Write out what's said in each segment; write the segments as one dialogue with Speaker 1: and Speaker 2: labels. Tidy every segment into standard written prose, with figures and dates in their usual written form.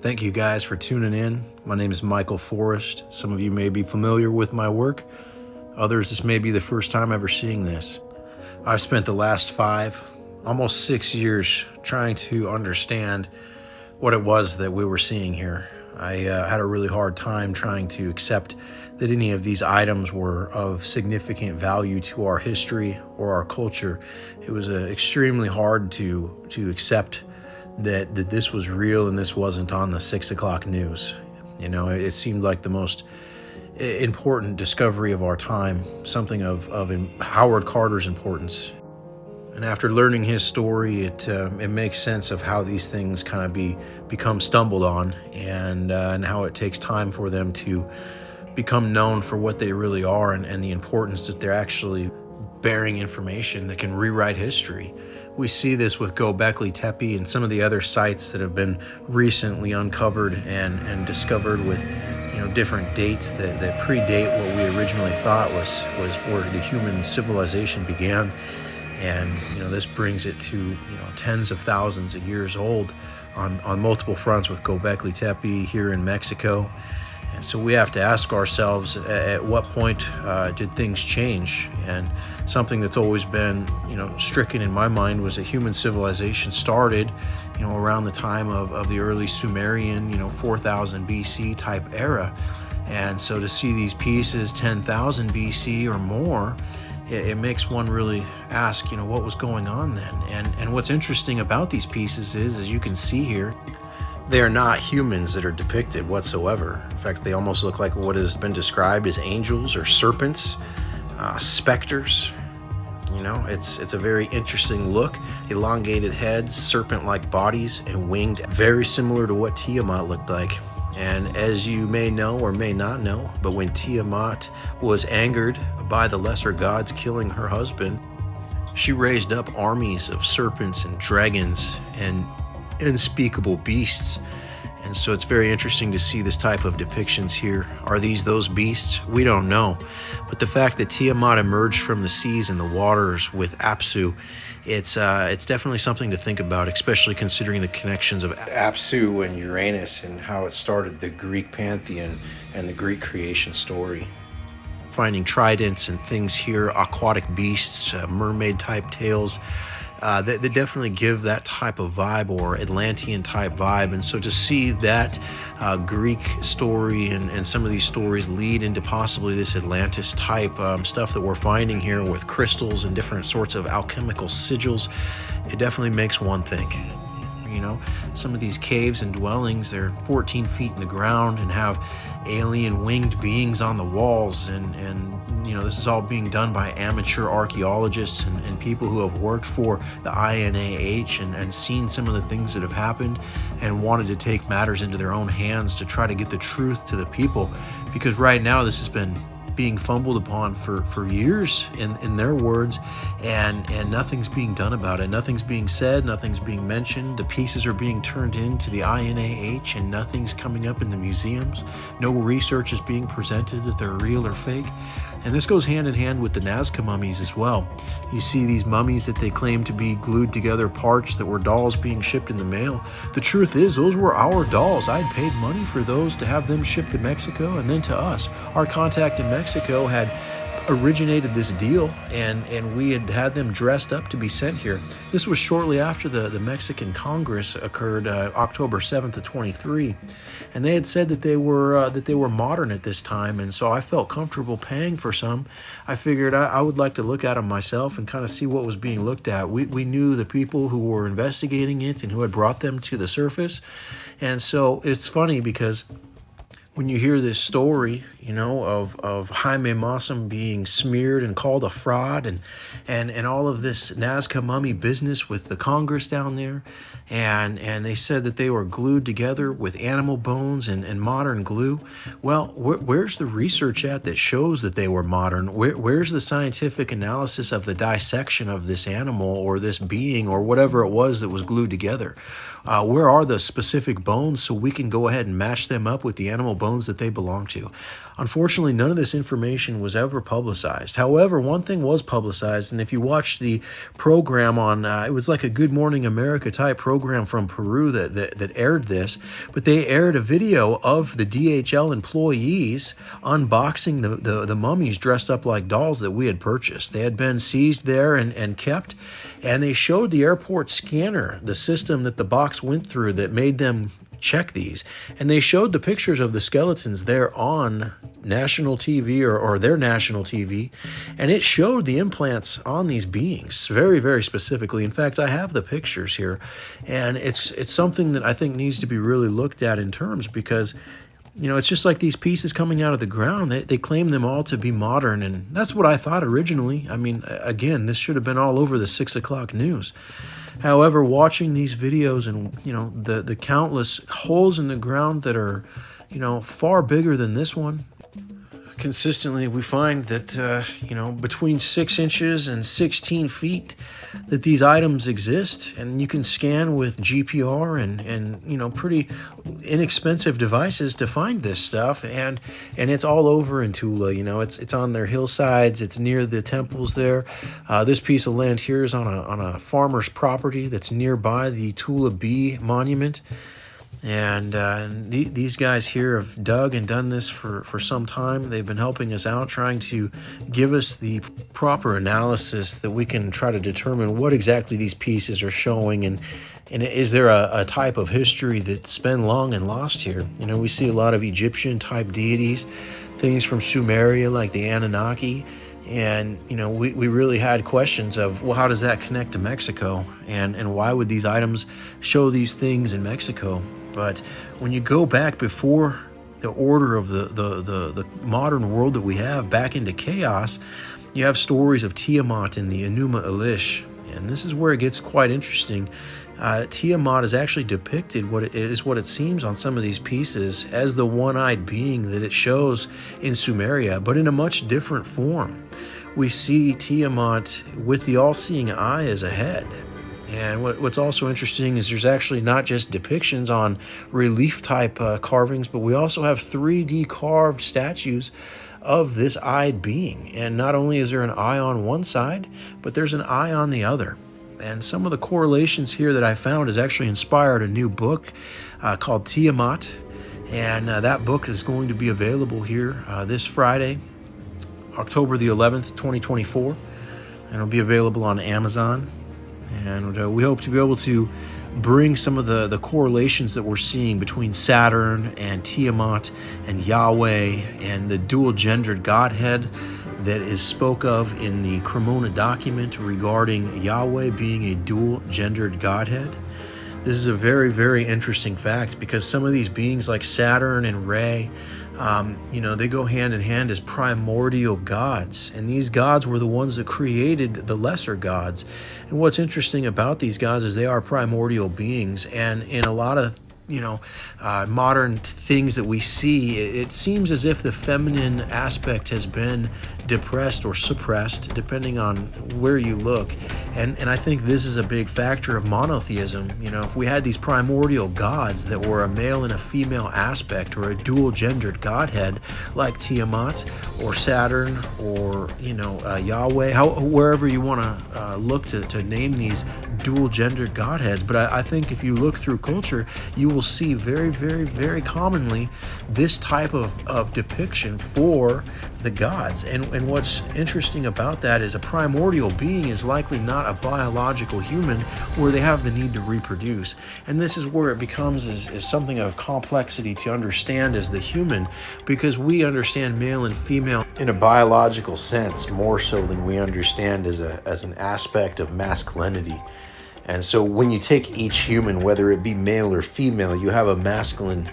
Speaker 1: Thank you guys for tuning in. My name is Michael Forrest. Some of you may be familiar with my work. Others, this may be the first time ever seeing this. I've spent the last almost 6 years trying to understand what it was that we were seeing here. I had a really hard time trying to accept that any of these items were of significant value to our history or our culture. It was extremely hard to accept that this was real and this wasn't on the 6 o'clock news. You know, it seemed like the most important discovery of our time, something of Howard Carter's importance. And after learning his story, it makes sense of how these things kind of become stumbled on, and how it takes time for them to become known for what they really are, and the importance that they're actually bearing information that can rewrite history. We see this with Göbekli Tepe and some of the other sites that have been recently uncovered and discovered with, different dates that predate what we originally thought was where the human civilization began. And this brings it to tens of thousands of years old on multiple fronts with Göbekli Tepe here in Mexico. And so we have to ask ourselves, at what point did things change? And something that's always been, stricken in my mind was that human civilization started, around the time of the early Sumerian, 4000 BC type era. And so to see these pieces 10,000 BC or more, it makes one really ask, what was going on then? And what's interesting about these pieces is, as you can see here, they are not humans that are depicted whatsoever. In fact, they almost look like what has been described as angels or serpents, specters. It's a very interesting look. Elongated heads, serpent-like bodies, and winged, very similar to what Tiamat looked like. And as you may know or may not know, but when Tiamat was angered by the lesser gods killing her husband, she raised up armies of serpents and dragons and unspeakable beasts. And so it's very interesting to see this type of depictions here. Are these those beasts? We don't know. But the fact that Tiamat emerged from the seas and the waters with Apsu, it's definitely something to think about, especially considering the connections of Apsu and Uranus and how it started the Greek pantheon and the Greek creation story. Finding tridents and things here, aquatic beasts, mermaid type tails, they definitely give that type of vibe, or Atlantean type vibe. And so to see that Greek story and some of these stories lead into possibly this Atlantis type stuff that we're finding here with crystals and different sorts of alchemical sigils, it definitely makes one think. Some of these caves and dwellings, they're 14 feet in the ground and have alien winged beings on the walls, and this is all being done by amateur archaeologists and people who have worked for the INAH and seen some of the things that have happened and wanted to take matters into their own hands to try to get the truth to the people, because right now this has been being fumbled upon for years in their words, and nothing's being done about it. Nothing's being said, nothing's being mentioned. The pieces are being turned into the INAH and nothing's coming up in the museums. No research is being presented that they're real or fake. And this goes hand in hand with the Nazca mummies as well. You see these mummies that they claim to be glued together parts that were dolls being shipped in the mail. The truth is, those were our dolls. I'd paid money for those to have them shipped to Mexico and then to us. Our contact in Mexico had originated this deal, and we had them dressed up to be sent here. This was shortly after the Mexican Congress occurred, October 7th of 23, and they had said that they were modern at this time, and so I felt comfortable paying for some. I figured I would like to look at them myself and kind of see what was being looked at. We knew the people who were investigating it and who had brought them to the surface, and so it's funny because when you hear this story, of Jaime Maussan being smeared and called a fraud, and all of this Nazca mummy business with the Congress down there, and they said that they were glued together with animal bones and modern glue. Well, where's the research at that shows that they were modern? Where's the scientific analysis of the dissection of this animal or this being or whatever it was that was glued together? Where are the specific bones so we can go ahead and match them up with the animal bones that they belong to. Unfortunately, none of this information was ever publicized. However, one thing was publicized, and if you watch the program on, it was like a Good Morning America type program from Peru that aired this, but they aired a video of the DHL employees unboxing the mummies dressed up like dolls that we had purchased. They had been seized there and kept, and they showed the airport scanner, the system that the box went through that made them check these, and they showed the pictures of the skeletons there on national TV or their national TV, and it showed the implants on these beings very, very specifically. In fact, I have the pictures here, and it's something that I think needs to be really looked at in terms, because you know, it's just like these pieces coming out of the ground. They claim them all to be modern, and that's what I thought originally. I mean, again, this should have been all over the 6 o'clock news. However, watching these videos and, you know, the countless holes in the ground that are, you know, far bigger than this one, consistently we find that, you know, between 6 inches and 16 feet that these items exist, and you can scan with GPR and you know, pretty inexpensive devices to find this stuff, and it's all over in Tula. You know, it's on their hillsides, it's near the temples there. This piece of land here is on a farmer's property that's nearby the Tula Bee monument. And these guys here have dug and done this for some time. They've been helping us out, trying to give us the proper analysis that we can try to determine what exactly these pieces are showing, and is there a type of history that's been long and lost here. You know, we see a lot of Egyptian type deities, things from Sumeria like the Anunnaki, and you know, we really had questions of, well, how does that connect to Mexico, and why would these items show these things in Mexico? But when you go back before the order of the modern world that we have back into chaos, you have stories of Tiamat in the Enuma Elish. And this is where it gets quite interesting. Tiamat is actually depicted what it seems on some of these pieces as the one-eyed being that it shows in Sumeria, but in a much different form. We see Tiamat with the all-seeing eye as a head. And what's also interesting is there's actually not just depictions on relief type carvings, but we also have 3D carved statues of this eyed being. And not only is there an eye on one side, but there's an eye on the other. And some of the correlations here that I found has actually inspired a new book called Tiamat. And that book is going to be available here this Friday, October the 11th, 2024. And it'll be available on Amazon. And we hope to be able to bring some of the correlations that we're seeing between Saturn and Tiamat and Yahweh and the dual-gendered Godhead that is spoke of in the Cremona document regarding Yahweh being a dual-gendered Godhead. This is a very, very interesting fact, because some of these beings like Saturn and Re, you know, they go hand in hand as primordial gods. And these gods were the ones that created the lesser gods. And what's interesting about these gods is they are primordial beings. And in a lot of, you know, modern things that we see, it seems as if the feminine aspect has been depressed or suppressed, depending on where you look. And I think this is a big factor of monotheism. You know, if we had these primordial gods that were a male and a female aspect, or a dual-gendered Godhead like Tiamat or Saturn or, you know, Yahweh, wherever you want to look to name these dual-gendered Godheads. But I think if you look through culture, you will see very, very, very commonly this type of depiction for the gods. And what's interesting about that is a primordial being is likely not a biological human where they have the need to reproduce. And this is where it becomes is something of complexity to understand as the human, because we understand male and female in a biological sense more so than we understand as an aspect of masculinity. And so when you take each human, whether it be male or female, you have a masculine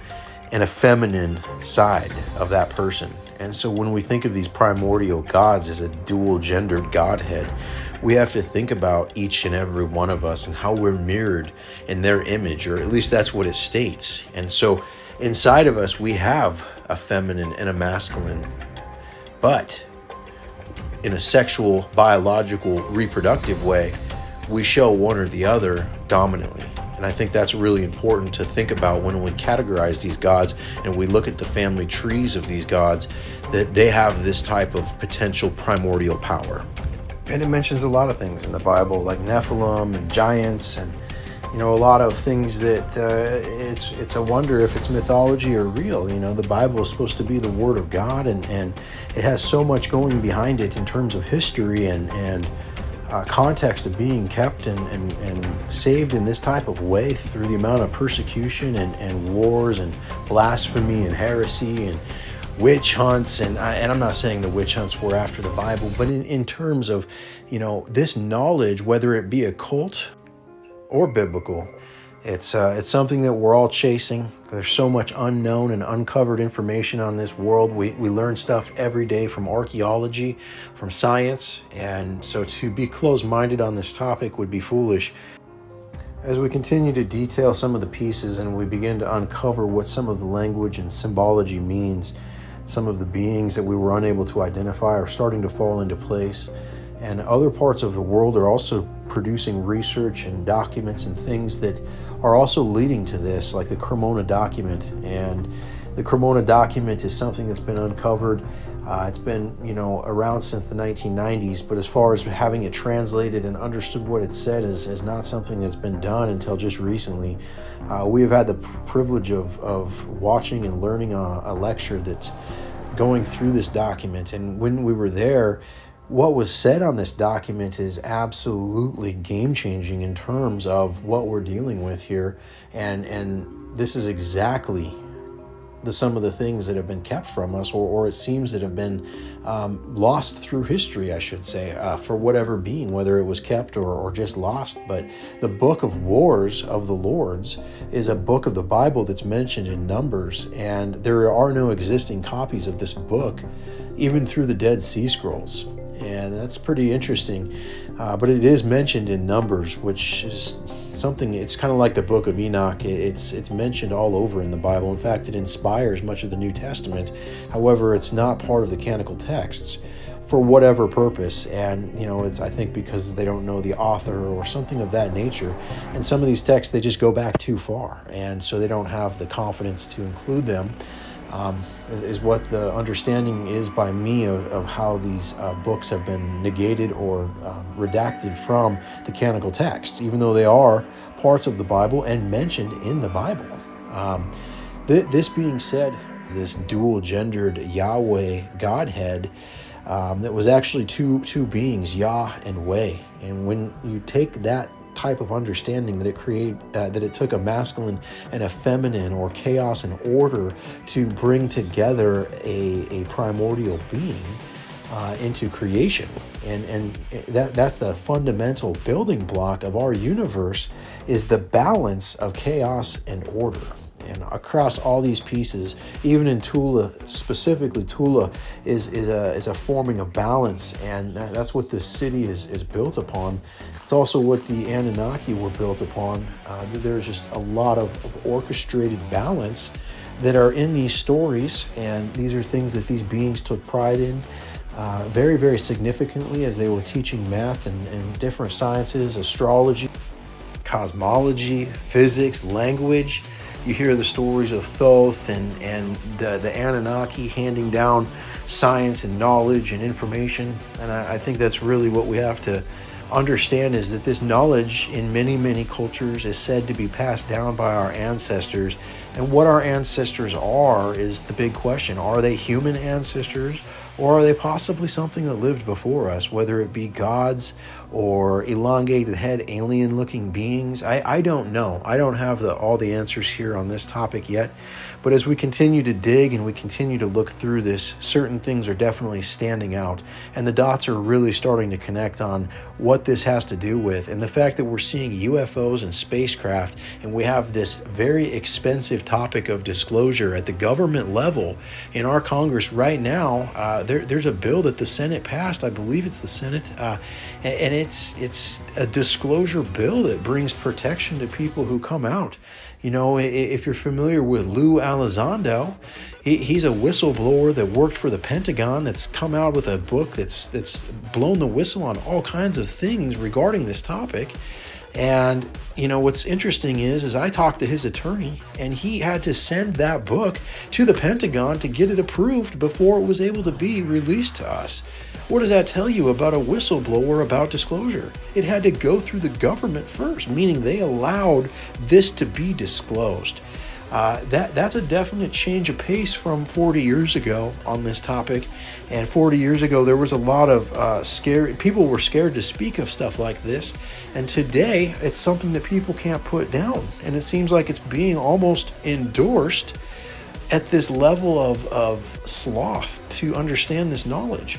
Speaker 1: and a feminine side of that person. And so when we think of these primordial gods as a dual-gendered Godhead, we have to think about each and every one of us and how we're mirrored in their image, or at least that's what it states. And so inside of us, we have a feminine and a masculine, but in a sexual, biological, reproductive way, we show one or the other dominantly. And I think that's really important to think about when we categorize these gods and we look at the family trees of these gods, that they have this type of potential primordial power. And it mentions a lot of things in the Bible, like Nephilim and giants, and a lot of things that it's a wonder if it's mythology or real. The Bible is supposed to be the Word of God, and it has so much going behind it in terms of history and context of being kept and saved in this type of way through the amount of persecution and wars and blasphemy and heresy and witch hunts. And I'm not saying the witch hunts were after the Bible, but in terms of, this knowledge, whether it be occult or biblical, it's something that we're all chasing. There's so much unknown and uncovered information on this world. We learn stuff every day from archaeology, from science, and so to be closed-minded on this topic would be foolish. As we continue to detail some of the pieces and we begin to uncover what some of the language and symbology means, some of the beings that we were unable to identify are starting to fall into place. And other parts of the world are also producing research and documents and things that are also leading to this, like the Cremona document. And the Cremona document is something that's been uncovered. It's been, around since the 1990s, but as far as having it translated and understood what it said is not something that's been done until just recently. We have had the privilege of watching and learning a lecture that's going through this document. And when we were there, what was said on this document is absolutely game-changing in terms of what we're dealing with here. And this is exactly some of the things that have been kept from us, or it seems that have been lost through history, I should say, for whatever being, whether it was kept or just lost. But the Book of Wars of the Lords is a book of the Bible that's mentioned in Numbers, and there are no existing copies of this book, even through the Dead Sea Scrolls. And that's pretty interesting, but it is mentioned in Numbers, which is something. It's kind of like the Book of Enoch. It's mentioned all over in the Bible. In fact, it inspires much of the New Testament. However, it's not part of the canonical texts for whatever purpose. And it's, I think, because they don't know the author or something of that nature. And some of these texts, they just go back too far, and so they don't have the confidence to include them. Is what the understanding is by me of how these books have been negated or redacted from the canonical texts, even though they are parts of the Bible and mentioned in the Bible. This being said, this dual-gendered Yahweh Godhead that was actually two beings, Yah and Weh. And when you take that type of understanding that it took a masculine and a feminine, or chaos and order, to bring together a primordial being into creation, and that's the fundamental building block of our universe, is the balance of chaos and order. And across all these pieces, even in Tula specifically, Tula is a forming of balance, and that's what this city is built upon. It's also what the Anunnaki were built upon. There's just a lot of orchestrated balance that are in these stories, and these are things that these beings took pride in very, very significantly as they were teaching math and different sciences, astrology, cosmology, physics, language. You hear the stories of Thoth and the Anunnaki handing down science and knowledge and information. And I think that's really what we have to understand, is that this knowledge in many, many cultures is said to be passed down by our ancestors. And what our ancestors are is the big question. Are they human ancestors, or are they possibly something that lived before us, whether it be gods or elongated head alien looking beings? I don't know. I don't have all the answers here on this topic yet. But as we continue to dig and we continue to look through this, certain things are definitely standing out, and the dots are really starting to connect on what this has to do with. And the fact that we're seeing UFOs and spacecraft, and we have this very expensive topic of disclosure at the government level in our Congress right now. There's a bill that the Senate passed. I believe it's the Senate, and it's a disclosure bill that brings protection to people who come out. If you're familiar with Lou Elizondo, he's a whistleblower that worked for the Pentagon, that's come out with a book that's blown the whistle on all kinds of things regarding this topic. And what's interesting is I talked to his attorney, and he had to send that book to the Pentagon to get it approved before it was able to be released to us. What does that tell you about a whistleblower about disclosure? It had to go through the government first, meaning they allowed this to be disclosed. That's a definite change of pace from 40 years ago on this topic. And 40 years ago, there was a lot of people were scared to speak of stuff like this. And today, it's something that people can't put down. And it seems like it's being almost endorsed at this level of sloth to understand this knowledge.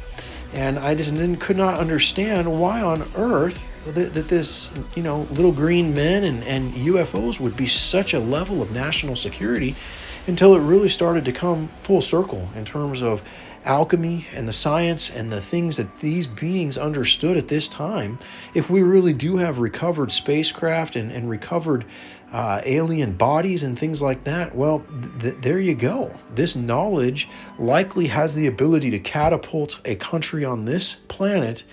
Speaker 1: And I just could not understand why on earth that this, little green men and UFOs would be such a level of national security until it really started to come full circle in terms of alchemy and the science and the things that these beings understood at this time. If we really do have recovered spacecraft and recovered alien bodies and things like that, well, there you go. This knowledge likely has the ability to catapult a country on this planet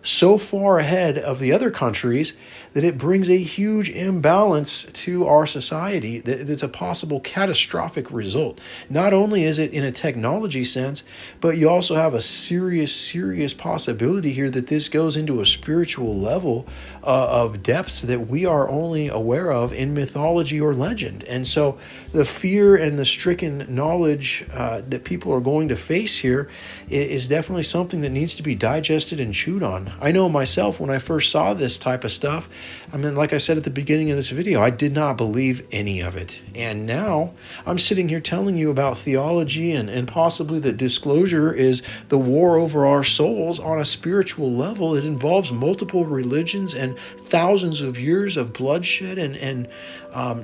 Speaker 1: so far ahead of the other countries that it brings a huge imbalance to our society. That it's a possible catastrophic result. Not only is it in a technology sense, but you also have a serious possibility here that this goes into a spiritual level of depths that we are only aware of in mythology or legend. And so the fear and the stricken knowledge that people are going to face here is definitely something that needs to be digested and chewed on. I know myself, when I first saw this type of stuff, like I said at the beginning of this video, I did not believe any of it. And now I'm sitting here telling you about theology and possibly that disclosure is the war over our souls on a spiritual level. It involves multiple religions and thousands of years of bloodshed and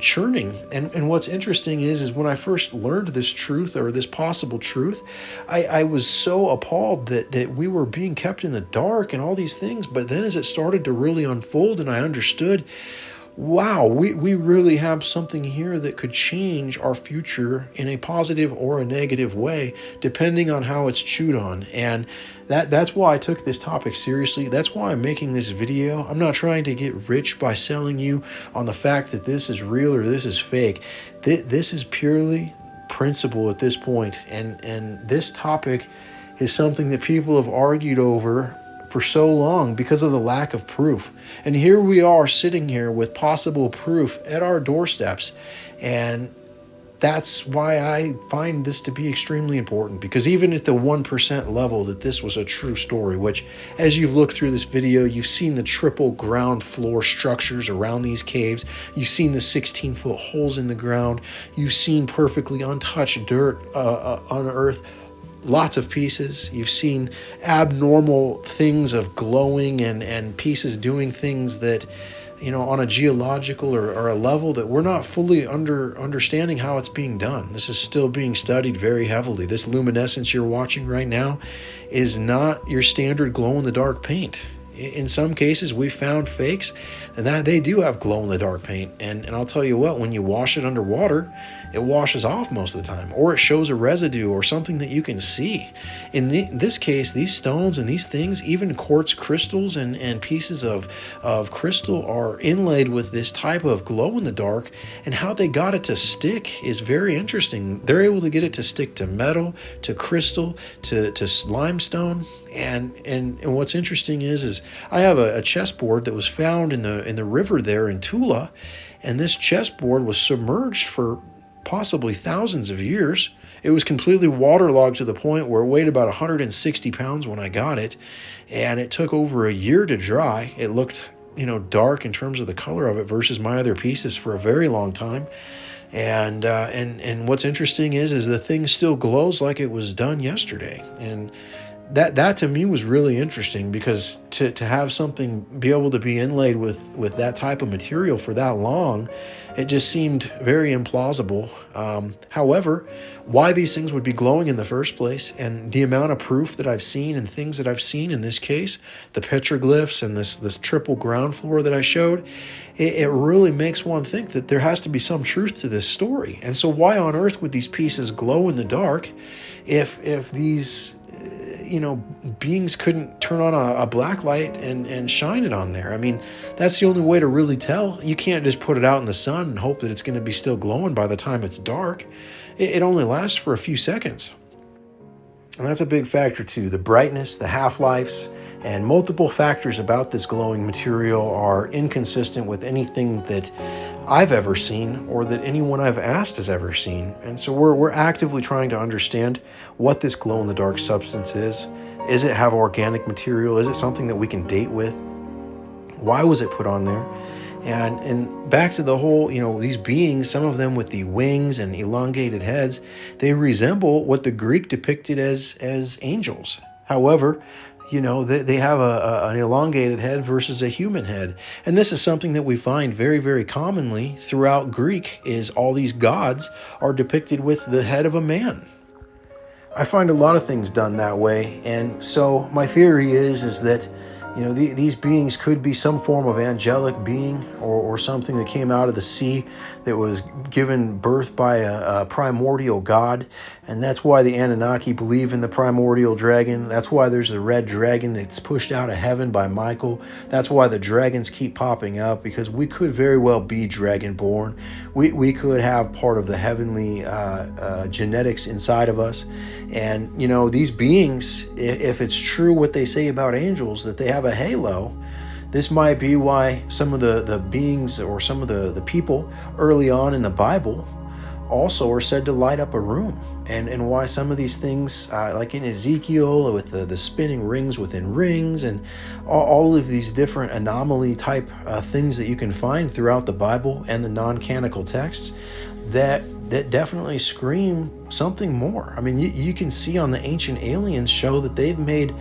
Speaker 1: churning. And what's interesting is when I first learned this truth, or this possible truth, I was so appalled that we were being kept in the dark and all these things. But then as it started to really unfold and I understood, wow, we really have something here that could change our future in a positive or a negative way, depending on how it's chewed on. And that's why I took this topic seriously. That's why I'm making this video. I'm not trying to get rich by selling you on the fact that this is real or this is fake. This is purely principle at this point. And this topic is something that people have argued over for so long because of the lack of proof. And here we are sitting here with possible proof at our doorsteps. And that's why I find this to be extremely important, because even at the 1% level that this was a true story, which as you've looked through this video, you've seen the triple ground floor structures around these caves. You've seen the 16-foot holes in the ground. You've seen perfectly untouched dirt unearthed. Lots of pieces. You've seen abnormal things of glowing and pieces doing things that, on a geological or a level that we're not fully understanding how it's being done. This is still being studied very heavily. This luminescence you're watching right now is not your standard glow-in-the-dark paint. In some cases, we found fakes and that they do have glow-in-the-dark paint. And I'll tell you what, when you wash it underwater, it washes off most of the time, or it shows a residue or something that you can see. In this case, these stones and these things, even quartz crystals and pieces of crystal, are inlaid with this type of glow-in-the-dark, and how they got it to stick is very interesting. They're able to get it to stick to metal, to crystal, to limestone. And what's interesting is I have a chessboard that was found in the river there in Tula, and this chessboard was submerged for possibly thousands of years. It was completely waterlogged to the point where it weighed about 160 pounds when I got it, and it took over a year to dry. It looked, dark in terms of the color of it versus my other pieces for a very long time. And what's interesting is the thing still glows like it was done yesterday. And that to me was really interesting, because to have something be able to be inlaid with that type of material for that long, it just seemed very implausible. However, why these things would be glowing in the first place, and the amount of proof that I've seen and things that I've seen in this case, the petroglyphs and this triple ground floor that I showed, it really makes one think that there has to be some truth to this story. And so why on earth would these pieces glow in the dark if these beings couldn't turn on a black light and shine it on there. I mean, that's the only way to really tell. You can't just put it out in the sun and hope that it's going to be still glowing by the time it's dark. It only lasts for a few seconds. And that's a big factor too. The brightness, the half-lives, and multiple factors about this glowing material are inconsistent with anything that I've ever seen or that anyone I've asked has ever seen. And so we're actively trying to understand what this glow-in-the-dark substance is. Is it have organic material? Is it something that we can date with? Why was it put on there? And back to the whole, these beings, some of them with the wings and elongated heads, they resemble what the Greek depicted as angels. However, they have an elongated head versus a human head. And this is something that we find very, very commonly throughout Greek, is all these gods are depicted with the head of a man. I find a lot of things done that way. And so my theory is that these beings could be some form of angelic being or something that came out of the sea that was given birth by a primordial god. And that's why the Anunnaki believe in the primordial dragon. That's why there's a red dragon that's pushed out of heaven by Michael. That's why the dragons keep popping up, because we could very well be dragon-born. We could have part of the heavenly genetics inside of us. And, these beings, if it's true what they say about angels, that they have a halo, this might be why some of the beings or some of the people early on in the Bible also are said to light up a room. And why some of these things, like in Ezekiel with the spinning rings within rings, and all of these different anomaly type things that you can find throughout the Bible and the non-canonical texts, that definitely scream something more. I mean, you can see on the Ancient Aliens show that they've made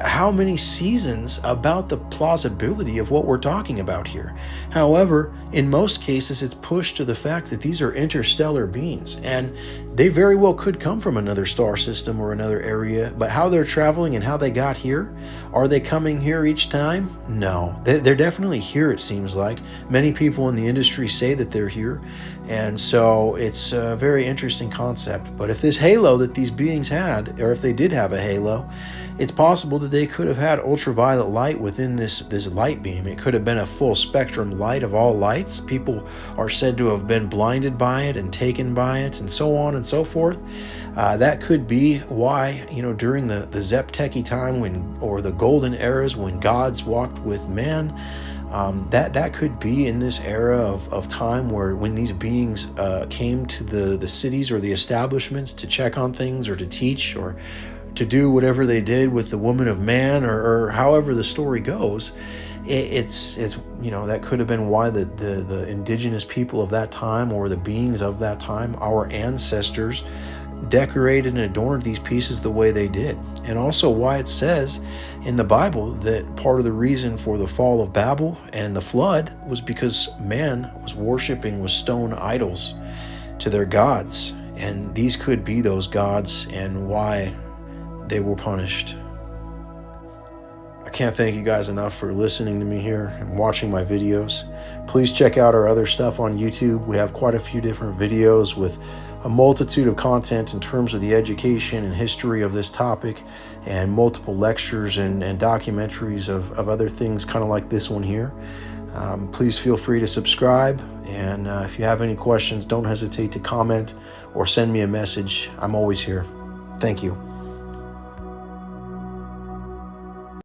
Speaker 1: how many seasons about the plausibility of what we're talking about here. However, in most cases, it's pushed to the fact that these are interstellar beings, and they very well could come from another star system or another area, but how they're traveling and how they got here, are they coming here each time? No, they're definitely here, it seems like. Many people in the industry say that they're here, and so it's a very interesting concept. But if this halo that these beings had, or if they did have a halo, it's possible that they could have had ultraviolet light within this light beam. It could have been a full spectrum light of all lights. People are said to have been blinded by it and taken by it, and so on and so forth. That could be why, during the Zepteki time or the golden eras when gods walked with man, that could be in this era of time when these beings came to the cities or the establishments to check on things or to teach or to do whatever they did with the woman of man, or however the story goes. It's that could have been why the indigenous people of that time, or the beings of that time, our ancestors, decorated and adorned these pieces the way they did. And also why it says in the Bible that part of the reason for the fall of Babel and the flood was because man was worshiping with stone idols to their gods. And these could be those gods and why they were punished. I can't thank you guys enough for listening to me here and watching my videos. Please check out our other stuff on YouTube. We have quite a few different videos with a multitude of content in terms of the education and history of this topic, and multiple lectures and documentaries of other things kind of like this one here. Please feel free to subscribe, and if you have any questions, don't hesitate to comment or send me a message. I'm always here. Thank you.